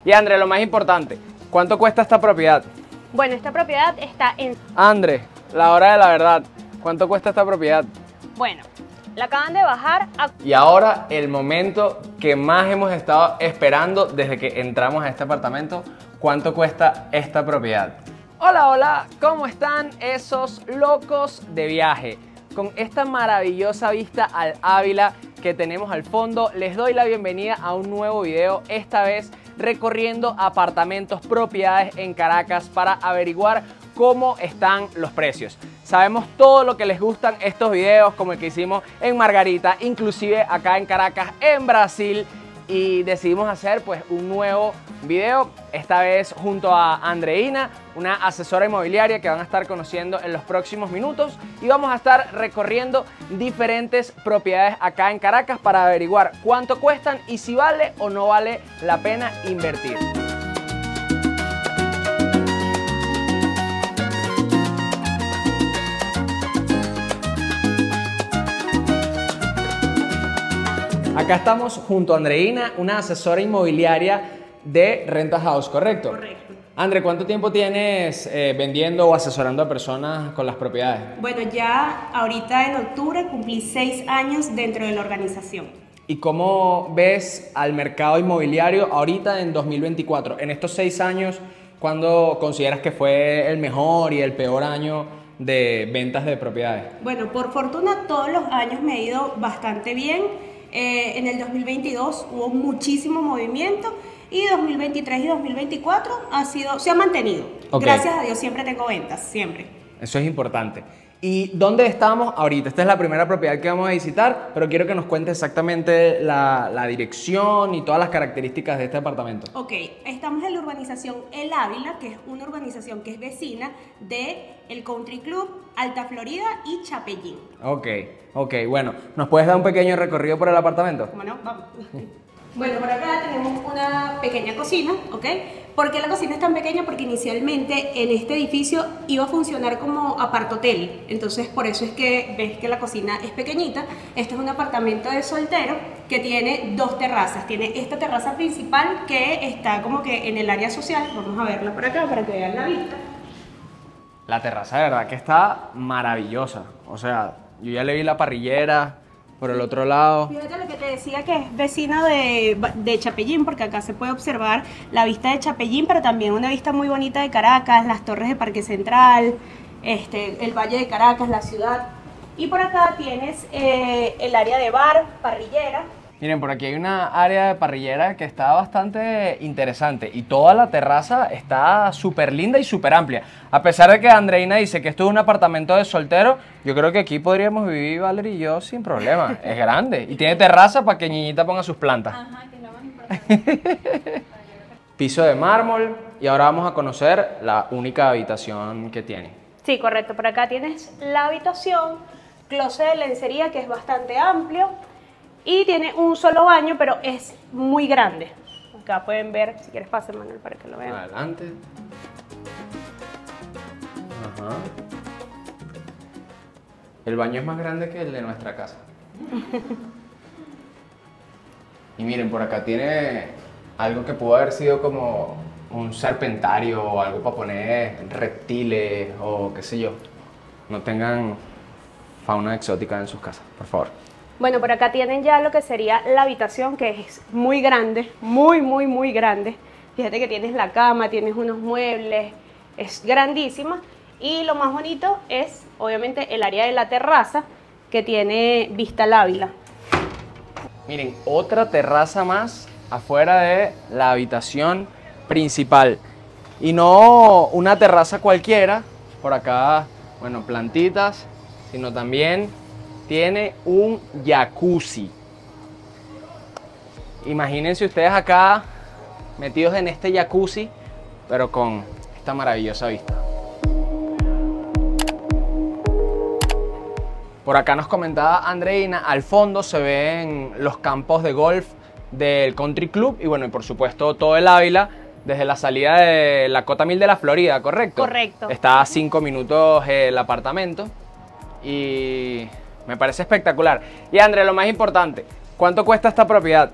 Y André, lo más importante, ¿cuánto cuesta esta propiedad? Bueno, esta propiedad está en... André, la hora de la verdad, ¿cuánto cuesta esta propiedad? Bueno, la acaban de bajar a... Y ahora el momento que más hemos estado esperando desde que entramos a este apartamento, ¿cuánto cuesta esta propiedad? Hola, hola, ¿cómo están esos locos de viaje? Con esta maravillosa vista al Ávila que tenemos al fondo, les doy la bienvenida a un nuevo video, esta vez recorriendo apartamentos, propiedades en Caracas para averiguar cómo están los precios. Sabemos todo lo que les gustan estos videos, como el que hicimos en Margarita, inclusive acá en Caracas, en Brasil, y decidimos hacer pues un nuevo video, esta vez junto a Andreina, una asesora inmobiliaria que van a estar conociendo en los próximos minutos, y vamos a estar recorriendo diferentes propiedades acá en Caracas para averiguar cuánto cuestan y si vale o no vale la pena invertir. Acá estamos junto a Andreina, una asesora inmobiliaria de Renta House, ¿correcto? Correcto. André, ¿cuánto tiempo tienes vendiendo o asesorando a personas con las propiedades? Bueno, ya ahorita en octubre cumplí 6 años dentro de la organización. ¿Y cómo ves al mercado inmobiliario ahorita en 2024? En estos 6 años, ¿cuándo consideras que fue el mejor y el peor año de ventas de propiedades? Bueno, por fortuna todos los años me ha ido bastante bien. En el 2022 hubo muchísimo movimiento y 2023 y 2024 se ha mantenido. Okay. Gracias a Dios siempre tengo ventas, siempre. Eso es importante. ¿Y dónde estamos ahorita? Esta es la primera propiedad que vamos a visitar, pero quiero que nos cuentes exactamente la dirección y todas las características de este apartamento. Ok, estamos en la urbanización El Ávila, que es una urbanización que es vecina de el Country Club, Alta Florida y Chapellín. Ok, bueno, ¿nos puedes dar un pequeño recorrido por el apartamento? ¿Cómo no? Vamos. Bueno, por acá tenemos una pequeña cocina, ¿ok? ¿Por qué la cocina es tan pequeña? Porque inicialmente en este edificio iba a funcionar como apart-hotel. Entonces, por eso es que ves que la cocina es pequeñita. Este es un apartamento de soltero que tiene 2 terrazas. Tiene esta terraza principal que está como que en el área social. Vamos a verla por acá para que vean la vista. La terraza de verdad que está maravillosa. O sea, yo ya le vi la parrillera por el otro lado. Fíjate lo que te decía, que es vecino de Chapellín, porque acá se puede observar la vista de Chapellín, pero también una vista muy bonita de Caracas, las torres de Parque Central, el Valle de Caracas, la ciudad. Y por acá tienes el área de bar, parrillera. Miren, por aquí hay una área de parrillera que está bastante interesante y toda la terraza está súper linda y súper amplia. A pesar de que Andreina dice que esto es un apartamento de soltero, yo creo que aquí podríamos vivir Valerie y yo sin problema. Es grande y tiene terraza para que Ñiñita ponga sus plantas. Ajá, que es lo más importante. Piso de mármol, y ahora vamos a conocer la única habitación que tiene. Sí, correcto. Por acá tienes la habitación, closet de lencería que es bastante amplio. Y tiene un solo baño, pero es muy grande. Acá pueden ver, si quieres pase, Manuel, para que lo vean. Adelante. Ajá. El baño es más grande que el de nuestra casa. Y miren, por acá tiene algo que pudo haber sido como un serpentario o algo para poner reptiles o qué sé yo. No tengan fauna exótica en sus casas, por favor. Bueno, por acá tienen ya lo que sería la habitación, que es muy grande, muy grande. Fíjate que tienes la cama, tienes unos muebles, es grandísima. Y lo más bonito es, obviamente, el área de la terraza, que tiene vista al Ávila. Miren, otra terraza más afuera de la habitación principal. Y no una terraza cualquiera, por acá, bueno, plantitas, sino también tiene un jacuzzi. Imagínense ustedes acá metidos en este jacuzzi, pero con esta maravillosa vista. Por acá nos comentaba Andreina, al fondo se ven los campos de golf del Country Club y bueno, y por supuesto todo el Ávila desde la salida de la Cota 1000 de la Florida, ¿correcto? Correcto. Está a 5 minutos el apartamento y me parece espectacular. Y André, lo más importante, ¿cuánto cuesta esta propiedad?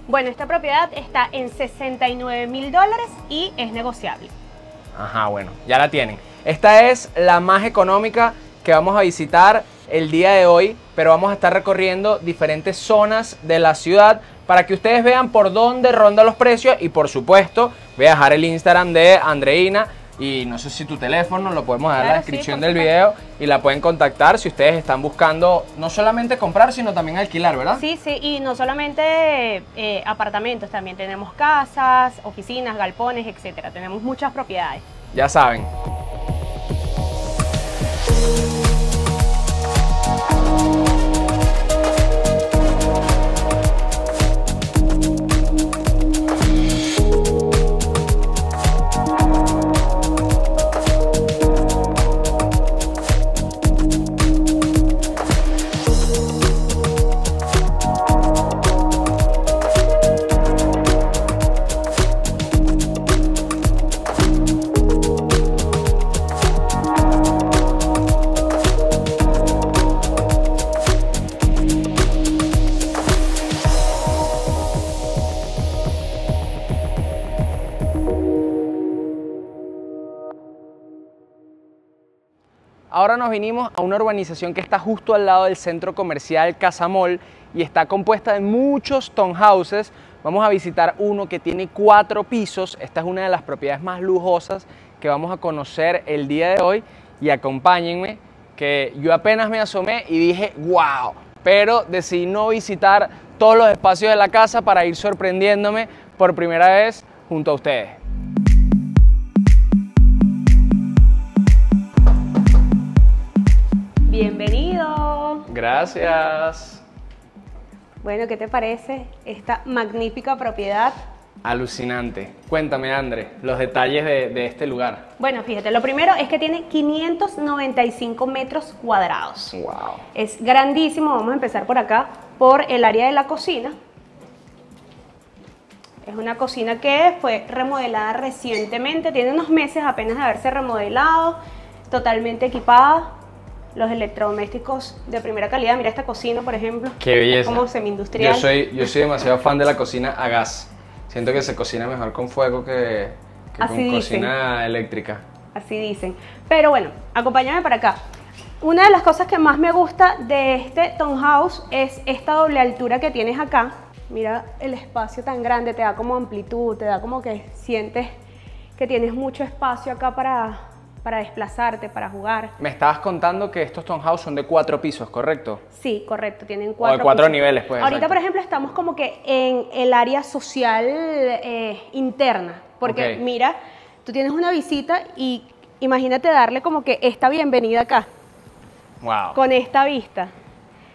Bueno, esta propiedad está en $69.000 y es negociable. Ajá, bueno, ya la tienen. Esta es la más económica que vamos a visitar el día de hoy, pero vamos a estar recorriendo diferentes zonas de la ciudad para que ustedes vean por dónde rondan los precios y por supuesto voy a dejar el Instagram de Andreina y no sé si tu teléfono lo podemos dejar en la descripción del video y la pueden contactar si ustedes están buscando no solamente comprar sino también alquilar, ¿verdad? Sí, sí, y no solamente apartamentos, también tenemos casas, oficinas, galpones, etcétera. Tenemos muchas propiedades. Ya saben. Ahora nos vinimos a una urbanización que está justo al lado del centro comercial Casamol y está compuesta de muchos townhouses. Vamos a visitar uno que tiene 4 pisos. Esta es una de las propiedades más lujosas que vamos a conocer el día de hoy. Y acompáñenme, que yo apenas me asomé y dije ¡wow! Pero decidí no visitar todos los espacios de la casa para ir sorprendiéndome por primera vez junto a ustedes. Bienvenido. Gracias. Bueno, ¿qué te parece esta magnífica propiedad? Alucinante. Cuéntame, André, los detalles de este lugar. Bueno, fíjate, lo primero es que tiene 595 metros cuadrados. Wow. Es grandísimo. Vamos a empezar por acá, por el área de la cocina. Es una cocina que fue remodelada recientemente, tiene unos meses apenas de haberse remodelado, totalmente equipada. Los electrodomésticos de primera calidad. Mira esta cocina, por ejemplo. Qué belleza. Es como semi-industrial. Yo soy demasiado fan de la cocina a gas. Siento que se cocina mejor con fuego que con cocina eléctrica. Así dicen. Pero bueno, acompáñame para acá. Una de las cosas que más me gusta de este townhouse es esta doble altura que tienes acá. Mira el espacio tan grande, te da como amplitud, te da como que sientes que tienes mucho espacio acá para desplazarte, para jugar. Me estabas contando que estos townhouse son de 4 pisos, ¿correcto? Sí, correcto, tienen 4 o de 4 pisos. niveles, pues. Ahorita, exacto. por ejemplo, estamos como que en el área social interna, porque Ok. mira, tú tienes una visita y imagínate darle como que esta bienvenida acá, Wow. con esta vista.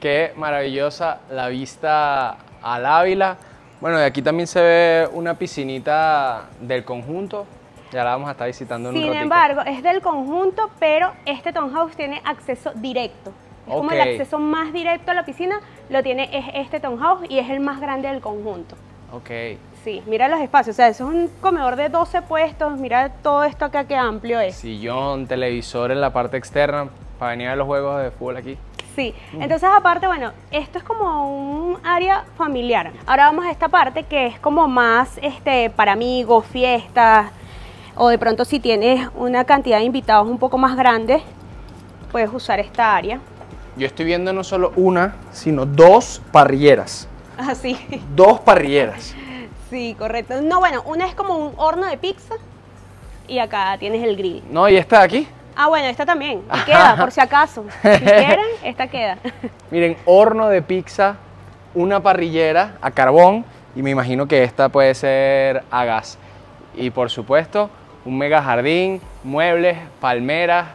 Qué maravillosa la vista al Ávila. Bueno, de aquí también se ve una piscinita del conjunto. Ya la vamos a estar visitando en un Sin ratito. embargo, es del conjunto, pero este townhouse tiene acceso directo. Es como el Ok. acceso más directo a la piscina, lo tiene este townhouse y es el más grande del conjunto. Ok. Sí, mira los espacios, o sea, eso es un comedor de 12 puestos, mira todo esto acá qué amplio es. Sillón, televisor en la parte externa para venir a los juegos de fútbol aquí. Sí, entonces aparte, bueno, esto es como un área familiar. Ahora vamos a esta parte que es como más para amigos, fiestas, o de pronto si tienes una cantidad de invitados un poco más grande, puedes usar esta área. Yo estoy viendo no solo una, sino 2 parrilleras. Así. 2 parrilleras. Sí, correcto. No, bueno, una es como un horno de pizza y acá tienes el grill. No, ¿y esta de aquí? Ah, bueno, esta también. Y queda, por si acaso. Si quieren, esta queda. Miren, horno de pizza, una parrillera a carbón y me imagino que esta puede ser a gas. Y por supuesto, un mega jardín, muebles, palmeras.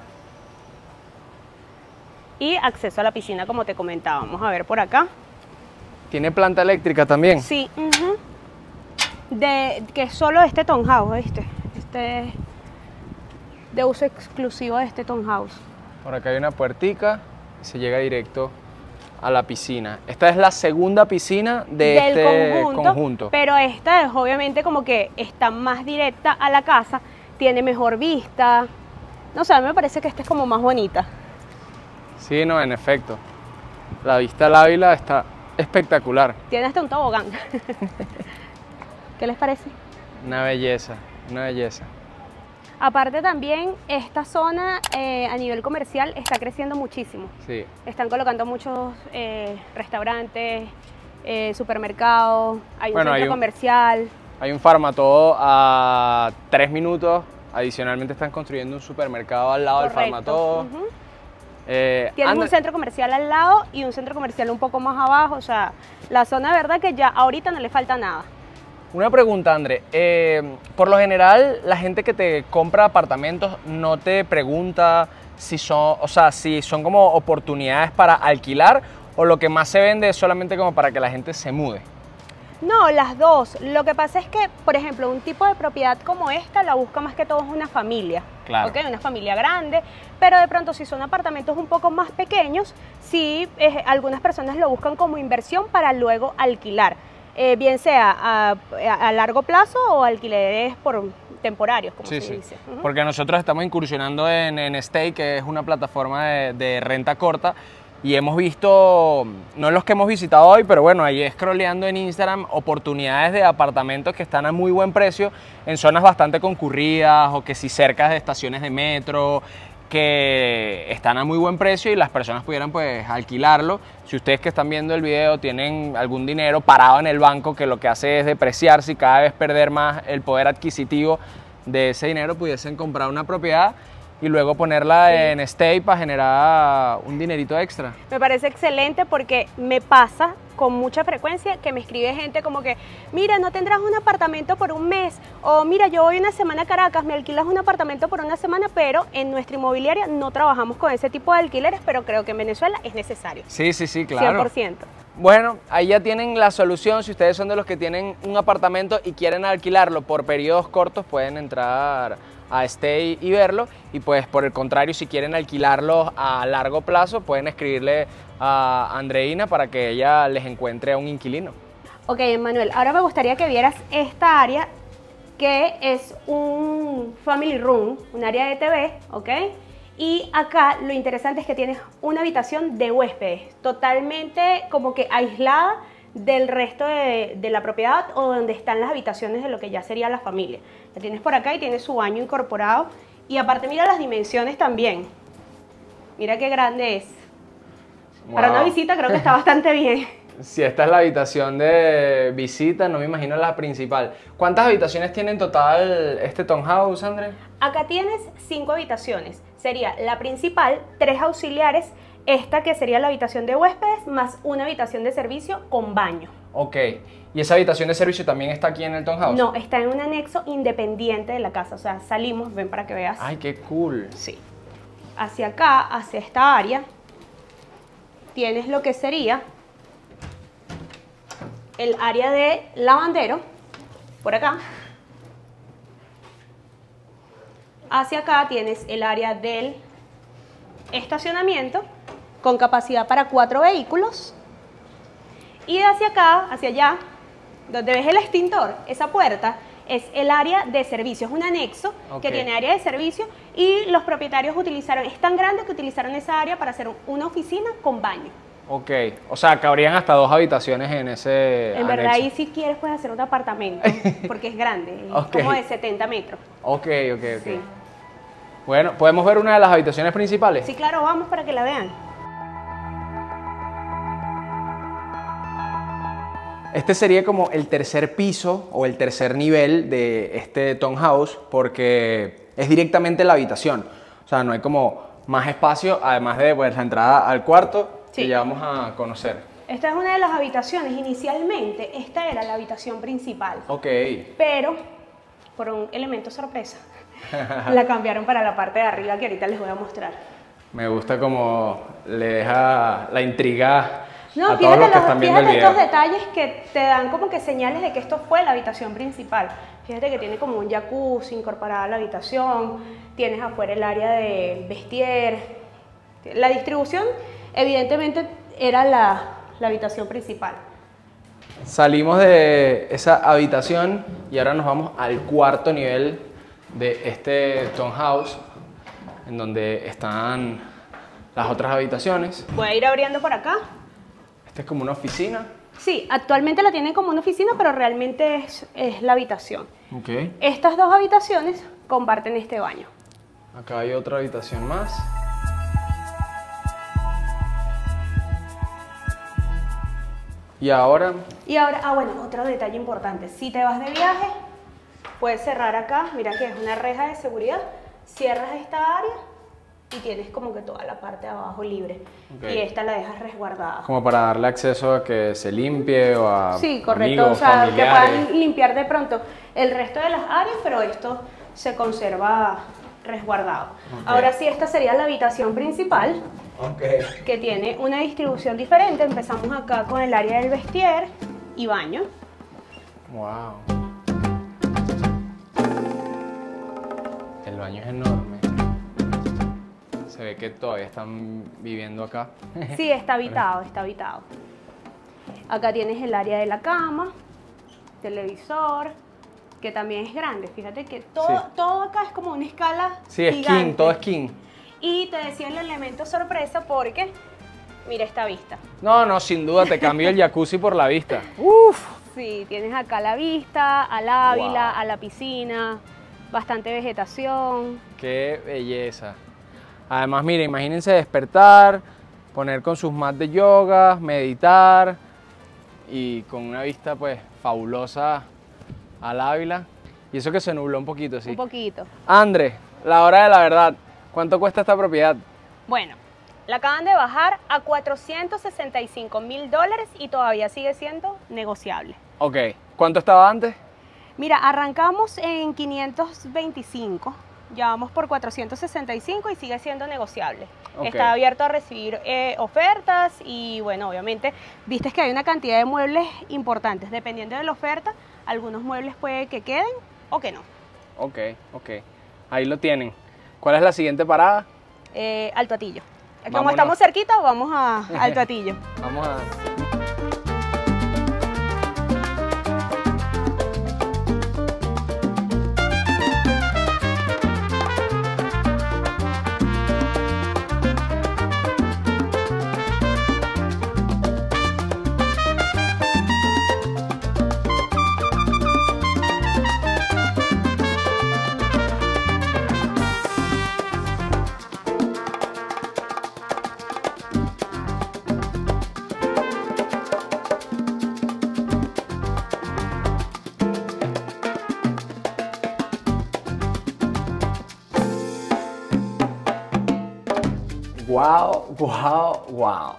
Y acceso a la piscina, como te comentaba. Vamos a ver por acá. ¿Tiene planta eléctrica también? Sí, que es solo este townhouse, ¿viste? Este es de uso exclusivo de este townhouse. Por acá hay una puertica y se llega directo a la piscina. Esta es la segunda piscina de Del este conjunto. Pero esta es obviamente como que está más directa a la casa, tiene mejor vista. No sé, a mí me parece que esta es como más bonita. Sí, no, en efecto. La vista al Ávila está espectacular. Tiene hasta un tobogán. ¿Qué les parece? Una belleza, una belleza. Aparte también, esta zona a nivel comercial está creciendo muchísimo. Sí. Están colocando muchos restaurantes, supermercados, hay un centro comercial. Hay un Farmatodo a 3 minutos. Adicionalmente están construyendo un supermercado al lado del Farmatodo. Tienen un centro comercial al lado y un centro comercial un poco más abajo. O sea, la zona de verdad que ya ahorita no le falta nada. Una pregunta, André. Por lo general, la gente que te compra apartamentos no te pregunta si son, o sea, si son como oportunidades para alquilar o lo que más se vende es solamente como para que la gente se mude. No, las dos. Lo que pasa es que, por ejemplo, un tipo de propiedad como esta la busca más que todo una familia. Claro. ¿Okay? Una familia grande, pero de pronto si son apartamentos un poco más pequeños, sí, algunas personas lo buscan como inversión para luego alquilar. Bien sea a largo plazo o alquileres por temporarios, como se dice. Porque nosotros estamos incursionando en Stay, que es una plataforma de renta corta, y hemos visto, no los que hemos visitado hoy, pero bueno, ahí scrolleando en Instagram, oportunidades de apartamentos que están a muy buen precio en zonas bastante concurridas o que si cerca de estaciones de metro, que están a muy buen precio y las personas pudieran pues alquilarlo. Si ustedes que están viendo el video tienen algún dinero parado en el banco que lo que hace es depreciarse y cada vez perder más el poder adquisitivo de ese dinero, pudiesen comprar una propiedad y luego ponerla en Stay para generar un dinerito extra. Me parece excelente porque me pasa con mucha frecuencia que me escribe gente como que, mira, no tendrás un apartamento por un mes, o mira, yo voy una semana a Caracas, me alquilas un apartamento por una semana, pero en nuestra inmobiliaria no trabajamos con ese tipo de alquileres, pero creo que en Venezuela es necesario. Sí, sí, sí, claro. 100%. Bueno, ahí ya tienen la solución. Si ustedes son de los que tienen un apartamento y quieren alquilarlo por periodos cortos, pueden entrar a Stay y verlo, y pues por el contrario, si quieren alquilarlos a largo plazo, pueden escribirle a Andreina para que ella les encuentre a un inquilino. Ok, Manuel, ahora me gustaría que vieras esta área que es un family room, un área de TV, ¿ok? Y acá lo interesante es que tienes una habitación de huéspedes, totalmente como que aislada del resto de la propiedad o donde están las habitaciones de lo que ya sería la familia. La tienes por acá y tiene su baño incorporado. Y aparte mira las dimensiones también. Mira qué grande es. Wow. Para una visita creo que está bastante bien. Si esta es la habitación de visita, no me imagino la principal. ¿Cuántas habitaciones tiene en total este townhouse, André? Acá tienes 5 habitaciones. Sería la principal, 3 auxiliares, esta que sería la habitación de huéspedes, más una habitación de servicio con baño. Ok. ¿Y esa habitación de servicio también está aquí en el townhouse? No, está en un anexo independiente de la casa. O sea, salimos, ven para que veas. Ay, qué cool. Sí. Hacia acá, hacia esta área, tienes lo que sería el área de lavandero, por acá. Hacia acá tienes el área del estacionamiento con capacidad para 4 vehículos. Y de hacia acá, hacia allá, donde ves el extintor, esa puerta es el área de servicio, es un anexo que tiene área de servicio y los propietarios utilizaron, es tan grande que utilizaron esa área para hacer una oficina con baño. Ok, o sea, cabrían hasta 2 habitaciones en ese En verdad, anexo. ahí si quieres puedes hacer un apartamento, porque es grande, es como de 70 metros. Ok. Sí. Bueno, ¿podemos ver una de las habitaciones principales? Sí, claro, vamos para que la vean. Este sería como el tercer piso o el tercer nivel de este townhouse porque es directamente la habitación. O sea, no hay como más espacio, además de pues, la entrada al cuarto que ya vamos a conocer. Esta es una de las habitaciones. Inicialmente, esta era la habitación principal. Ok. Pero, por un elemento sorpresa, la cambiaron para la parte de arriba que ahorita les voy a mostrar. Me gusta como le deja la intriga No, a todos los que están viendo el video. estos detalles que te dan como que señales de que esto fue la habitación principal. Fíjate que tiene como un jacuzzi incorporado a la habitación, tienes afuera el área de vestier. La distribución, evidentemente, era la habitación principal. Salimos de esa habitación y ahora nos vamos al cuarto nivel de este townhouse, en donde están las otras habitaciones. Voy a ir abriendo por acá. Esta es como una oficina. Sí, actualmente la tienen como una oficina, pero realmente es la habitación. Ok. Estas dos habitaciones comparten este baño. Acá hay otra habitación más. Y ahora, Bueno, otro detalle importante. Si te vas de viaje, puedes cerrar acá. Mira que es una reja de seguridad. Cierras esta área y tienes como que toda la parte de abajo libre. Ok. Y esta la dejas resguardada. como para darle acceso a que se limpie o a Sí, correcto. amigos, O sea, que familiares. puedan limpiar de pronto el resto de las áreas, pero esto se conserva resguardado. Ok. Ahora sí, esta sería la habitación principal, Ok. que tiene una distribución diferente. Empezamos acá con el área del vestier y baño. Wow. El baño es enorme. Se ve que todavía están viviendo acá. Sí, está habitado, está habitado. Acá tienes el área de la cama, televisor, que también es grande. Fíjate que todo, Sí. todo acá es como una escala Sí, es gigante. king, todo es king. Y te decía el elemento sorpresa porque mira esta vista. No, sin duda te cambio el jacuzzi por la vista. Sí, tienes acá la vista, al Ávila, Wow. a la piscina, bastante vegetación. Qué belleza. Además, mire, imagínense despertar, poner con sus mats de yoga, meditar y con una vista pues fabulosa al Ávila. Y eso que se nubló un poquito, sí. Un poquito. André, la hora de la verdad. ¿Cuánto cuesta esta propiedad? Bueno, la acaban de bajar a $465.000 y todavía sigue siendo negociable. Ok. ¿Cuánto estaba antes? Mira, arrancamos en 525, ya vamos por 465 y sigue siendo negociable. Ok. Está abierto a recibir ofertas y bueno, obviamente, viste que hay una cantidad de muebles importantes. Dependiendo de la oferta, algunos muebles puede que queden o que no. Ok. Ahí lo tienen. ¿Cuál es la siguiente parada? Alto Atillo. Como Vámonos. estamos cerquita, vamos a Alto Atillo. Vamos a... Wow.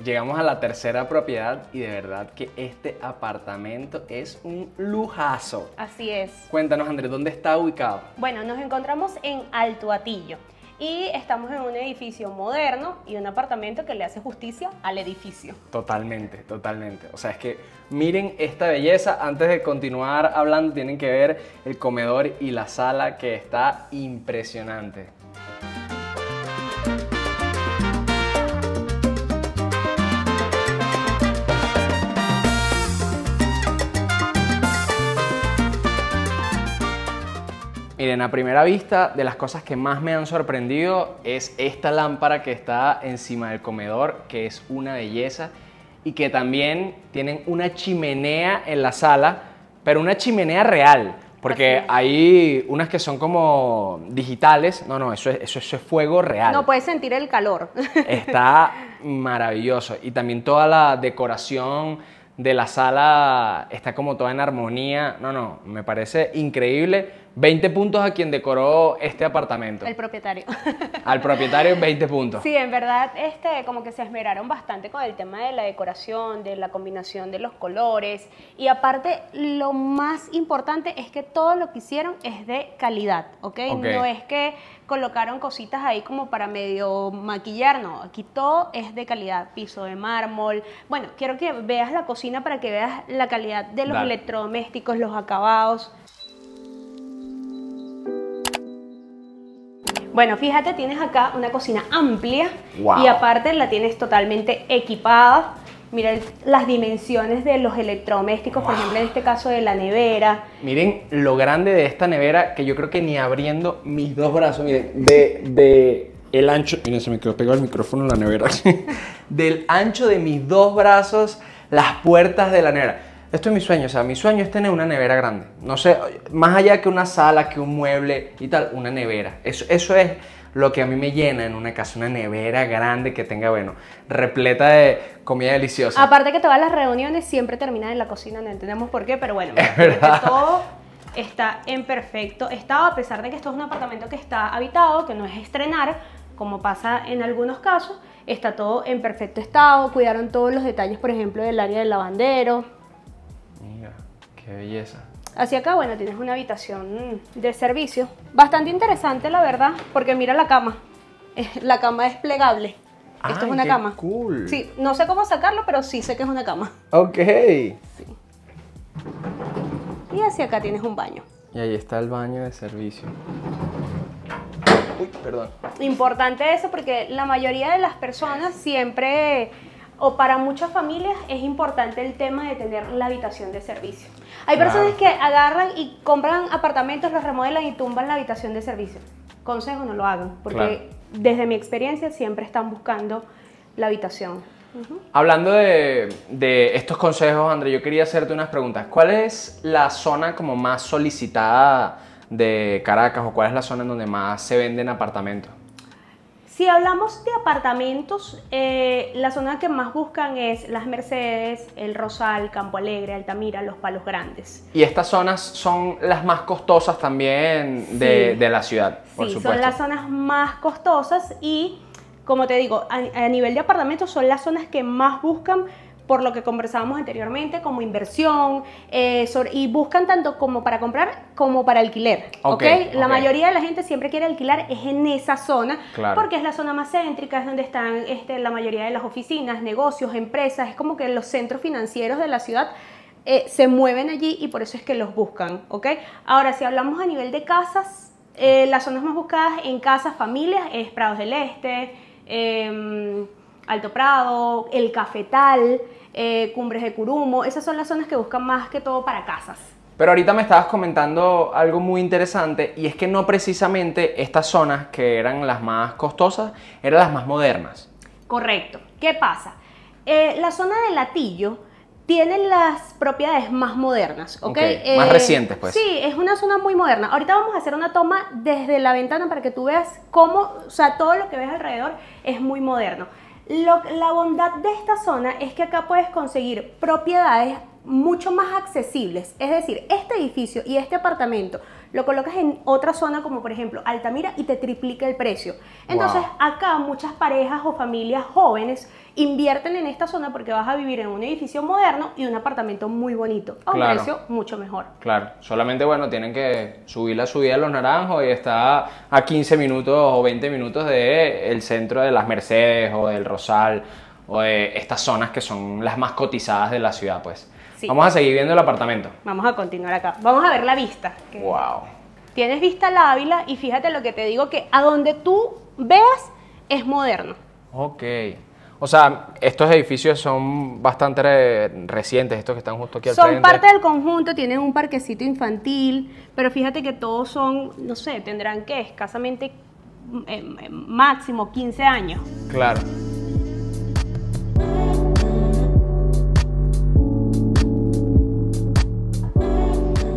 Llegamos a la tercera propiedad y de verdad que este apartamento es un lujazo. Así es. Cuéntanos, Andrés, ¿dónde está ubicado? Bueno, nos encontramos en Alto Atillo y estamos en un edificio moderno y un apartamento que le hace justicia al edificio. Totalmente. O sea, es que miren esta belleza. Antes de continuar hablando, tienen que ver el comedor y la sala que está impresionante. Miren, a primera vista, de las cosas que más me han sorprendido es esta lámpara que está encima del comedor, que es una belleza, y que también tienen una chimenea en la sala, pero una chimenea real, porque Así es. hay unas que son como digitales. No, eso es fuego real. No puedes sentir el calor. Está maravilloso. Y también toda la decoración de la sala está como toda en armonía. No, me parece increíble. 20 puntos a quien decoró este apartamento. El propietario. Al propietario 20 puntos. Sí, en verdad, como que se esmeraron bastante con el tema de la decoración, de la combinación de los colores. Y aparte, lo más importante es que todo lo que hicieron es de calidad, ¿ok? Ok. No es que colocaron cositas ahí como para medio maquillar, no. Aquí todo es de calidad, piso de mármol. Bueno, quiero que veas la cocina para que veas la calidad de los Dale. electrodomésticos, los acabados. Bueno, fíjate, tienes acá una cocina amplia. Wow. Y aparte la tienes totalmente equipada. Mira las dimensiones de los electrodomésticos, por ejemplo, en este caso de la nevera. Miren lo grande de esta nevera, que yo creo que ni abriendo mis dos brazos, miren, de el ancho, miren, se me quedó pegado el micrófono en la nevera, del ancho de mis 2 brazos, las puertas de la nevera. Esto es mi sueño, o sea, mi sueño es tener una nevera grande. No sé, más allá que una sala, que un mueble y tal, una nevera. Eso es lo que a mí me llena en una casa, una nevera grande que tenga, bueno, repleta de comida deliciosa. Aparte que todas las reuniones siempre terminan en la cocina, no entendemos por qué, pero bueno, Es verdad. todo está en perfecto estado, a pesar de que esto es un apartamento que está habitado, que no es estrenar, como pasa en algunos casos, está todo en perfecto estado, cuidaron todos los detalles, por ejemplo, del área del lavandero. Mira, qué belleza. Hacia acá, bueno, tienes una habitación de servicio, bastante interesante la verdad, porque mira la cama, la cama es plegable. Esto Ay, es una qué cama. cool. Sí, no sé cómo sacarlo, pero sí sé que es una cama. Ok. Sí. Y hacia acá tienes un baño. Y ahí está el baño de servicio. Uy, perdón. Importante eso porque la mayoría de las personas siempre, o para muchas familias, es importante el tema de tener la habitación de servicio. Hay Claro. personas que agarran y compran apartamentos, los remodelan y tumban la habitación de servicio. Consejo, no lo hagan, porque Claro. desde mi experiencia siempre están buscando la habitación. Hablando de estos consejos, André, yo quería hacerte unas preguntas. ¿Cuál es la zona como más solicitada de Caracas o cuál es la zona en donde más se venden apartamentos? Si hablamos de apartamentos, la zona que más buscan es Las Mercedes, El Rosal, Campo Alegre, Altamira, Los Palos Grandes. Y estas zonas son las más costosas también de la ciudad, por Sí, supuesto. son las zonas más costosas y, como te digo, a nivel de apartamentos son las zonas que más buscan por lo que conversábamos anteriormente, como inversión, y buscan tanto como para comprar como para alquiler, ¿ok? La mayoría de la gente siempre quiere alquilar es en esa zona, Claro. porque es la zona más céntrica, es donde están la mayoría de las oficinas, negocios, empresas, es como que los centros financieros de la ciudad se mueven allí y por eso es que los buscan, ¿ok? Ahora, si hablamos a nivel de casas, las zonas más buscadas en casas, familias, es Prados del Este, Alto Prado, El Cafetal, Cumbres de Curumo, esas son las zonas que buscan más que todo para casas. Pero ahorita me estabas comentando algo muy interesante y es que no precisamente estas zonas que eran las más costosas eran las más modernas. Correcto. ¿Qué pasa? La zona de Latillo tiene las propiedades más modernas, ¿ok? Ok, más recientes, pues. Sí, es una zona muy moderna. Ahorita vamos a hacer una toma desde la ventana para que tú veas cómo, o sea, todo lo que ves alrededor es muy moderno. La bondad de esta zona es que acá puedes conseguir propiedades mucho más accesibles. Es decir, este edificio y este apartamento lo colocas en otra zona como por ejemplo Altamira y te triplica el precio. Entonces acá muchas parejas o familias jóvenes invierten en esta zona porque vas a vivir en un edificio moderno y un apartamento muy bonito a un Claro. precio mucho mejor. Claro, solamente bueno, tienen que subir la subida de Los Naranjos y está a 15 minutos o 20 minutos del centro de Las Mercedes o del Rosal o de estas zonas que son las más cotizadas de la ciudad, pues. Sí. Vamos a seguir viendo el apartamento. Vamos a continuar acá. Vamos a ver la vista. que Wow. Tienes vista al Ávila y fíjate lo que te digo, que a donde tú veas es moderno. Ok. O sea, estos edificios son bastante recientes, estos que están justo aquí al Son frente. parte del conjunto, tienen un parquecito infantil, pero fíjate que todos son, no sé, tendrán que escasamente máximo 15 años. Claro.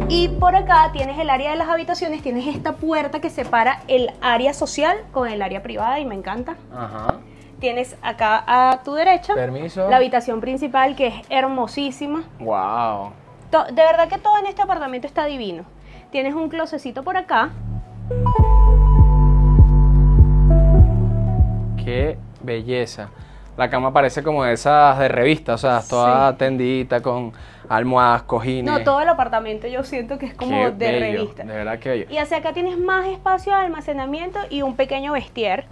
Y por acá tienes el área de las habitaciones, tienes esta puerta que separa el área social con el área privada y me encanta. Ajá. Tienes acá a tu derecha Permiso. la habitación principal que es hermosísima. Wow. De verdad que todo en este apartamento está divino. Tienes un closecito por acá. Qué belleza. La cama parece como de esas de revista, o sea, toda Sí. tendidita con almohadas, cojines. No, todo el apartamento yo siento que es como Qué de bello, revista. de verdad que bello. Y hacia acá tienes más espacio de almacenamiento y un pequeño vestier.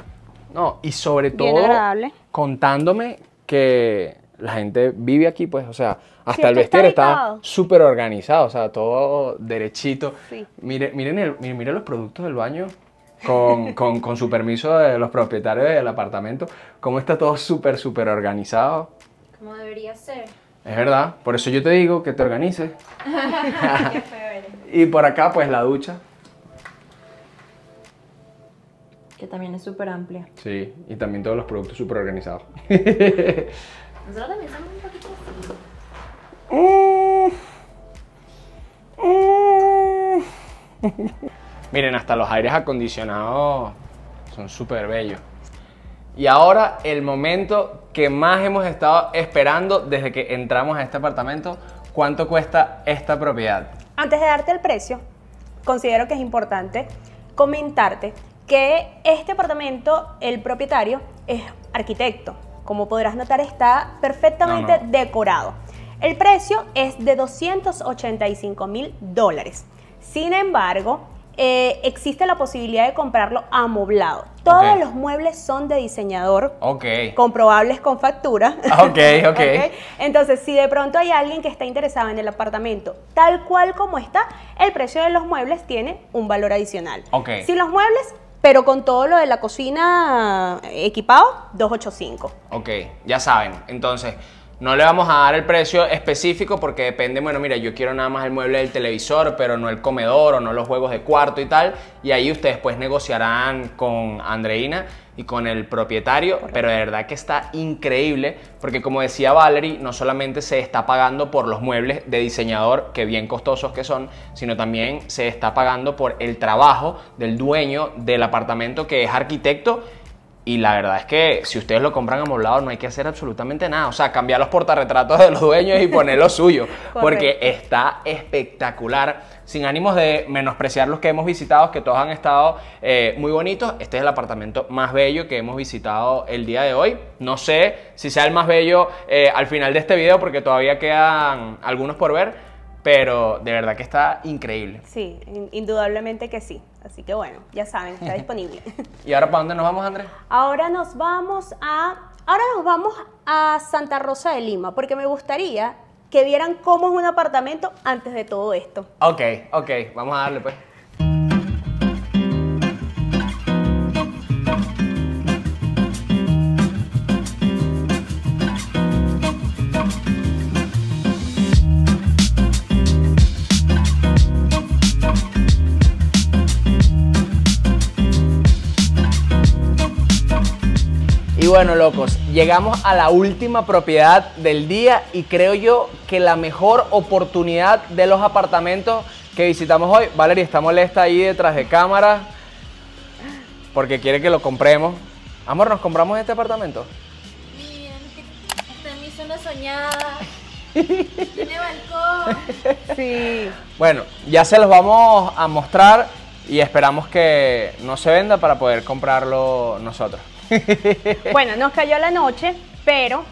No, y sobre Bien todo agradable. contándome que la gente vive aquí, pues, o sea, hasta Sí, el esto está vestir está habitado. súper organizado, o sea, todo derechito. Sí. Miren los productos del baño con su permiso de los propietarios del apartamento, cómo está todo súper organizado. Como debería ser. Es verdad, por eso yo te digo que te organices. Qué feo eres. Y por acá, pues, la ducha. Que también es súper amplia. Sí, y también todos los productos súper organizados. Nosotros también somos un poquito así. Miren, hasta los aires acondicionados son súper bellos. Y ahora el momento que más hemos estado esperando desde que entramos a este apartamento. ¿Cuánto cuesta esta propiedad? Antes de darte el precio, considero que es importante comentarte que este apartamento, el propietario, es arquitecto. Como podrás notar, está perfectamente decorado. El precio es de $285.000. Sin embargo, existe la posibilidad de comprarlo amoblado. Todos los muebles son de diseñador, comprobables con factura. Entonces, si de pronto hay alguien que está interesado en el apartamento tal cual como está, el precio de los muebles tiene un valor adicional. Si los muebles, pero con todo lo de la cocina equipado, $285. Ya saben, entonces no le vamos a dar el precio específico porque depende, bueno, mira, yo quiero nada más el mueble del televisor, pero no el comedor o no los juegos de cuarto y tal, y ahí ustedes pues negociarán con Andreina y con el propietario. Pero de verdad que está increíble porque, como decía Valerie, no solamente se está pagando por los muebles de diseñador, que bien costosos que son, sino también se está pagando por el trabajo del dueño del apartamento, que es arquitecto. Y la verdad es que si ustedes lo compran amoblado no hay que hacer absolutamente nada. O sea, cambiar los portarretratos de los dueños y poner lo suyo. Porque está espectacular. Sin ánimos de menospreciar los que hemos visitado, que todos han estado muy bonitos. Este es el apartamento más bello que hemos visitado el día de hoy. No sé si sea el más bello al final de este video porque todavía quedan algunos por ver. Pero de verdad que está increíble. Sí, indudablemente que sí. Así que bueno, ya saben, está disponible. ¿Y ahora para dónde nos vamos, Andrés? Ahora nos vamos a Santa Rosa de Lima, porque me gustaría que vieran cómo es un apartamento antes de todo esto. Ok, vamos a darle pues. Y bueno, locos, llegamos a la última propiedad del día y creo yo que la mejor oportunidad de los apartamentos que visitamos hoy. Valerie está molesta ahí detrás de cámara porque quiere que lo compremos. Amor, ¿nos compramos este apartamento? Miren, está en mi zona soñada. Tiene balcón. Sí. Bueno, ya se los vamos a mostrar y esperamos que no se venda para poder comprarlo nosotros. Bueno, nos cayó la noche, pero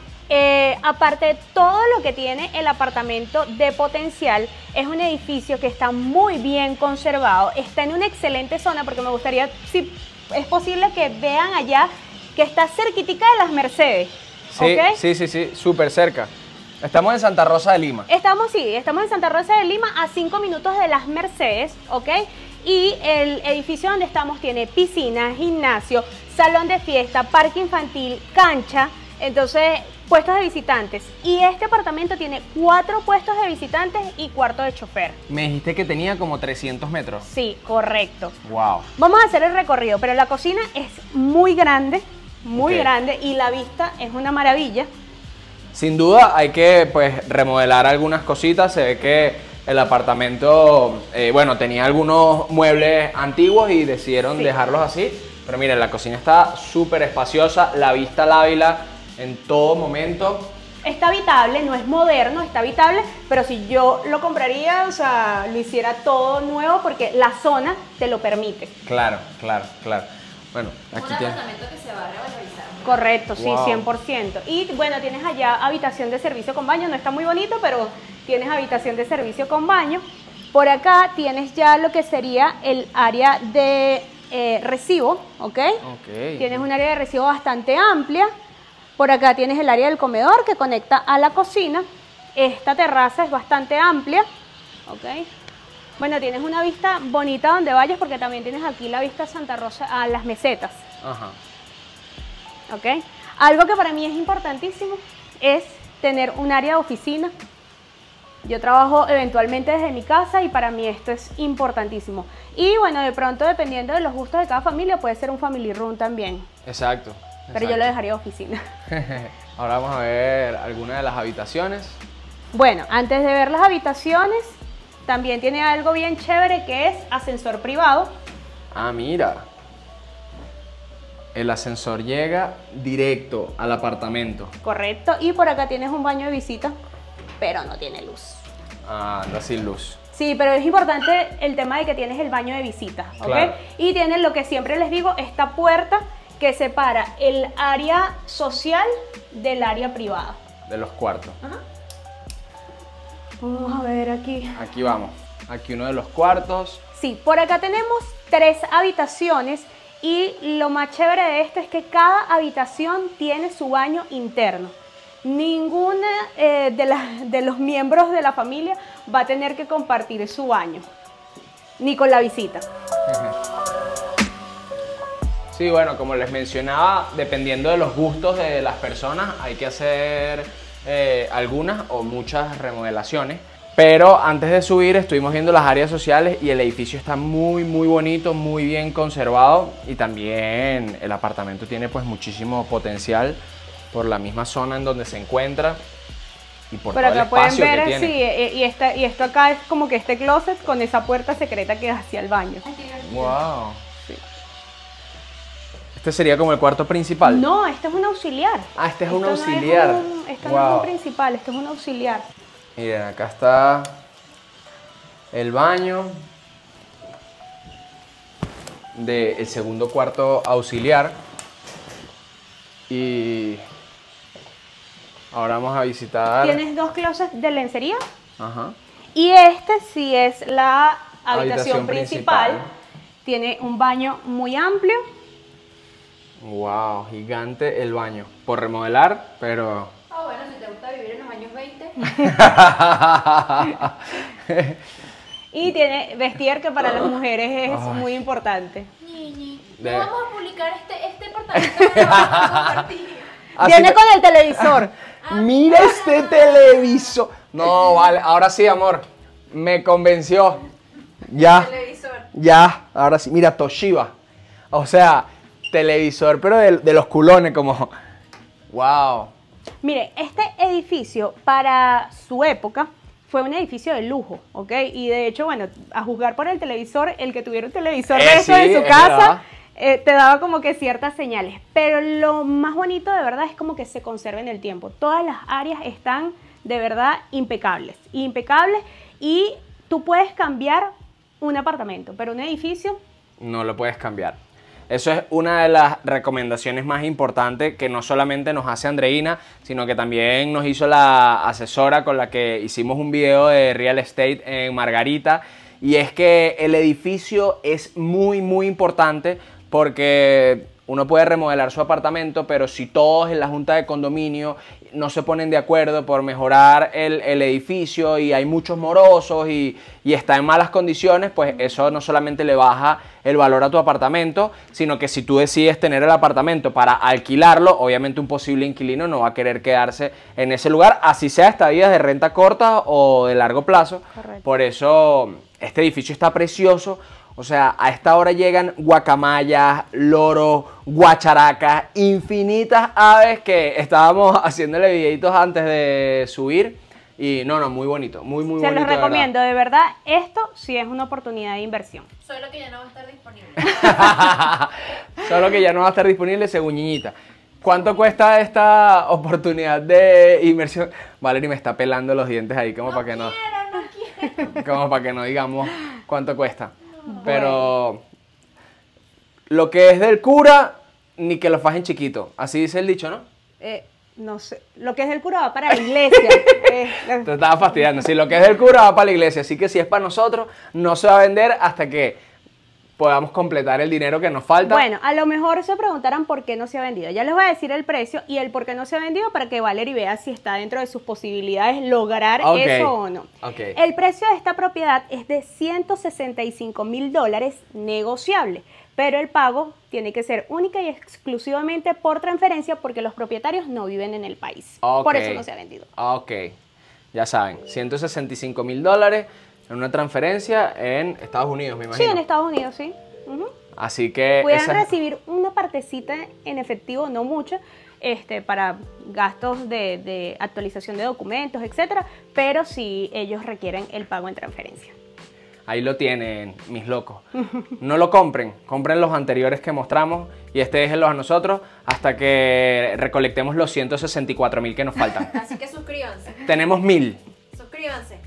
aparte de todo lo que tiene el apartamento de potencial, es un edificio que está muy bien conservado, está en una excelente zona, porque me gustaría, si es posible, que vean allá que está cerquitica de las Mercedes. Sí, súper cerca. Estamos en Santa Rosa de Lima. Estamos en Santa Rosa de Lima, a 5 minutos de las Mercedes, ¿ok? Y el edificio donde estamos tiene piscina, gimnasio, salón de fiesta, parque infantil, cancha, entonces puestos de visitantes. Y este apartamento tiene 4 puestos de visitantes y cuarto de chofer. Me dijiste que tenía como 300 metros. Sí, correcto. Wow. Vamos a hacer el recorrido, pero la cocina es muy grande, grande, y la vista es una maravilla. Sin duda hay que pues remodelar algunas cositas. Se ve que el apartamento, bueno, tenía algunos muebles antiguos y decidieron dejarlos así. Pero miren, la cocina está súper espaciosa, la vista al Ávila en todo momento. Está habitable, no es moderno, está habitable, pero si yo lo compraría, o sea, lo hiciera todo nuevo porque la zona te lo permite. Claro. Bueno, aquí un tienes. apartamento que se va a revalorizar. Correcto, sí, Wow. 100%. Y bueno, tienes allá habitación de servicio con baño, no está muy bonito, pero tienes habitación de servicio con baño. Por acá tienes ya lo que sería el área de recibo, ¿ok? Tienes un área de recibo bastante amplia. Por acá tienes el área del comedor que conecta a la cocina. Esta terraza es bastante amplia, ¿ok? Bueno, tienes una vista bonita donde vayas porque también tienes aquí la vista a Santa Rosa, a las mesetas. Ajá. ¿Ok? Algo que para mí es importantísimo es tener un área de oficina Yo trabajo eventualmente desde mi casa y para mí esto es importantísimo. Y bueno, de pronto dependiendo de los gustos de cada familia puede ser un family room también. Exacto. Pero yo lo dejaría oficina. Ahora vamos a ver algunas de las habitaciones. Bueno, antes de ver las habitaciones, también tiene algo bien chévere que es ascensor privado. Ah, mira. El ascensor llega directo al apartamento. Correcto. Y por acá tienes un baño de visita, pero no tiene luz. Ah, anda sin luz. Sí, pero es importante el tema de que tienes el baño de visita, ¿ok? Claro. Y tienes lo que siempre les digo, esta puerta que separa el área social del área privada. De los cuartos. Ajá. Vamos a ver aquí. Aquí vamos. Aquí uno de los cuartos. Sí, por acá tenemos 3 habitaciones y lo más chévere de esto es que cada habitación tiene su baño interno. Ninguna de los miembros de la familia va a tener que compartir su baño, ni con la visita. Sí, bueno, como les mencionaba, dependiendo de los gustos de las personas, hay que hacer algunas o muchas remodelaciones. Pero antes de subir estuvimos viendo las áreas sociales y el edificio está muy bonito, muy bien conservado y también el apartamento tiene pues muchísimo potencial por la misma zona en donde se encuentra y por todo el acá pueden espacio que ver, tiene. sí, y esto acá es como que este closet con esa puerta secreta que da hacia el baño. Wow. Este sería como el cuarto principal. No, este es un auxiliar. Ah, este es un Esto no auxiliar. Esto no es un principal, esto es un auxiliar. Miren, acá está el baño del segundo cuarto auxiliar. Y ahora vamos a visitar. Tienes 2 closets de lencería. Ajá. Y este sí es la habitación Habitación principal. principal. Tiene un baño muy amplio. Wow, gigante el baño. Por remodelar, pero. Ah, bueno, si te gusta vivir en los años 20. Y tiene vestier que para las mujeres es muy importante. Ñiñi. De- No vamos a publicar este apartamento que lo vamos a compartir. Así Viene te- con el televisor. Mira este televisor. No, vale, ahora sí, amor. Me convenció. Ya. Televisor. Ya, ahora sí. Mira, Toshiba. O sea, televisor, pero de los culones, como. Wow. Mire, este edificio para su época fue un edificio de lujo, ¿ok? Y de hecho, bueno, a juzgar por el televisor, el que tuviera un televisor de eso Sí, en su es casa, te daba como que ciertas señales. Pero lo más bonito de verdad es como que se conserva en el tiempo. Todas las áreas están de verdad impecables, y tú puedes cambiar un apartamento, pero un edificio No lo puedes cambiar. Eso es una de las recomendaciones más importantes que no solamente nos hace Andreina, sino que también nos hizo la asesora con la que hicimos un video de real estate en Margarita. Y es que el edificio es muy importante porque uno puede remodelar su apartamento, pero si todos en la junta de condominio no se ponen de acuerdo por mejorar el edificio y hay muchos morosos y está en malas condiciones, pues eso no solamente le baja el valor a tu apartamento, sino que si tú decides tener el apartamento para alquilarlo, obviamente un posible inquilino no va a querer quedarse en ese lugar, así sea estadías de renta corta o de largo plazo. Correcto. Por eso este edificio está precioso. O sea, a esta hora llegan guacamayas, loros, guacharacas, infinitas aves que estábamos haciéndole videitos antes de subir. Y no, muy bonito, muy se bonito. los de recomiendo. De verdad, esto sí es una oportunidad de inversión. Solo que ya no va a estar disponible. verdad. Solo que ya no va a estar disponible según Ñiñita. ¿Cuánto cuesta esta oportunidad de inversión? Valerie me está pelando los dientes ahí como para que no, como para que no digamos cuánto cuesta. Pero lo que es del cura, ni que lo fajen chiquito. Así dice el dicho, ¿no? No sé, lo que es del cura va para la iglesia. Te estaba fastidiando. Si lo que es del cura va para la iglesia, así que si es para nosotros, no se va a vender hasta que podamos completar el dinero que nos falta. Bueno, a lo mejor se preguntarán por qué no se ha vendido. Ya les voy a decir el precio y el por qué no se ha vendido para que Valerie vea si está dentro de sus posibilidades lograr Ok. eso o no. Ok. El precio de esta propiedad es de $165,000 negociable, pero el pago tiene que ser única y exclusivamente por transferencia porque los propietarios no viven en el país. Ok. Por eso no se ha vendido. Ok. Ya saben, $165.000 en una transferencia en Estados Unidos, me Sí, imagino. en Estados Unidos, sí. Ujú. Así que Pueden esa- recibir una partecita en efectivo, no mucha, para gastos de actualización de documentos, etcétera, pero si ellos requieren el pago en transferencia. ahí lo tienen, mis locos. No lo compren, compren los anteriores que mostramos y déjenlos a nosotros hasta que recolectemos los 164.000 que nos faltan. Así que suscríbanse. Tenemos 1.000. Suscríbanse.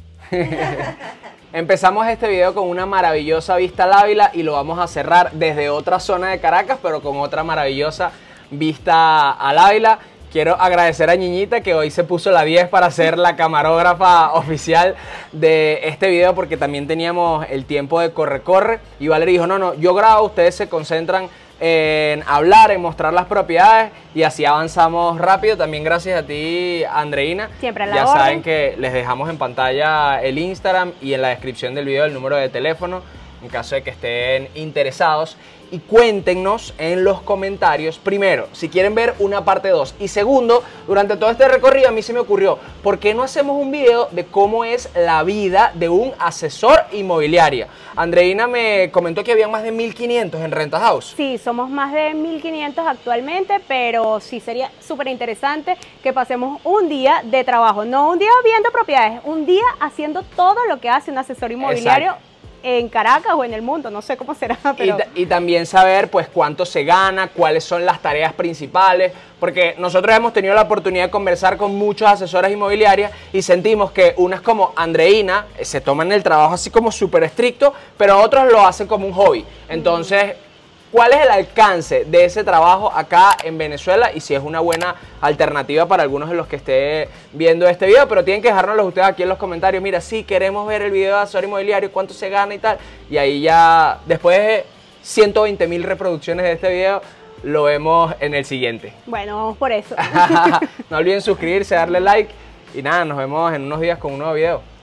Empezamos este video con una maravillosa vista al Ávila y lo vamos a cerrar desde otra zona de Caracas, pero con otra maravillosa vista al Ávila. Quiero agradecer a Ñiñita que hoy se puso la 10 para ser la camarógrafa oficial de este video porque también teníamos el tiempo de corre-corre y Valeria dijo, no, yo grabo, ustedes se concentran en hablar, en mostrar las propiedades y así avanzamos rápido. También gracias a ti, Andreina. Siempre a la Ya orden. saben que les dejamos en pantalla el Instagram y en la descripción del video el número de teléfono en caso de que estén interesados. Y cuéntenos en los comentarios, primero, si quieren ver una parte 2. Y segundo, durante todo este recorrido a mí se me ocurrió, ¿por qué no hacemos un video de cómo es la vida de un asesor inmobiliario? Andreina me comentó que había más de 1.500 en Renta House. Sí, somos más de 1.500 actualmente, pero sí sería súper interesante que pasemos un día de trabajo, no un día viendo propiedades, un día haciendo todo lo que hace un asesor inmobiliario. Exacto. En Caracas o en el mundo, no sé cómo será, pero... Y también saber pues cuánto se gana, cuáles son las tareas principales, porque nosotros hemos tenido la oportunidad de conversar con muchos asesores inmobiliarios y sentimos que unas como Andreina se toman el trabajo así como súper estricto, pero otros lo hacen como un hobby. Entonces, ¿cuál es el alcance de ese trabajo acá en Venezuela? Y si es una buena alternativa para algunos de los que esté viendo este video, pero tienen que dejárnoslo ustedes aquí en los comentarios. Mira, sí, queremos ver el video de asesor inmobiliario, cuánto se gana y tal. Y ahí ya, después de 120.000 reproducciones de este video, lo vemos en el siguiente. Bueno, vamos por eso. No olviden suscribirse, darle like y nada, nos vemos en unos días con un nuevo video.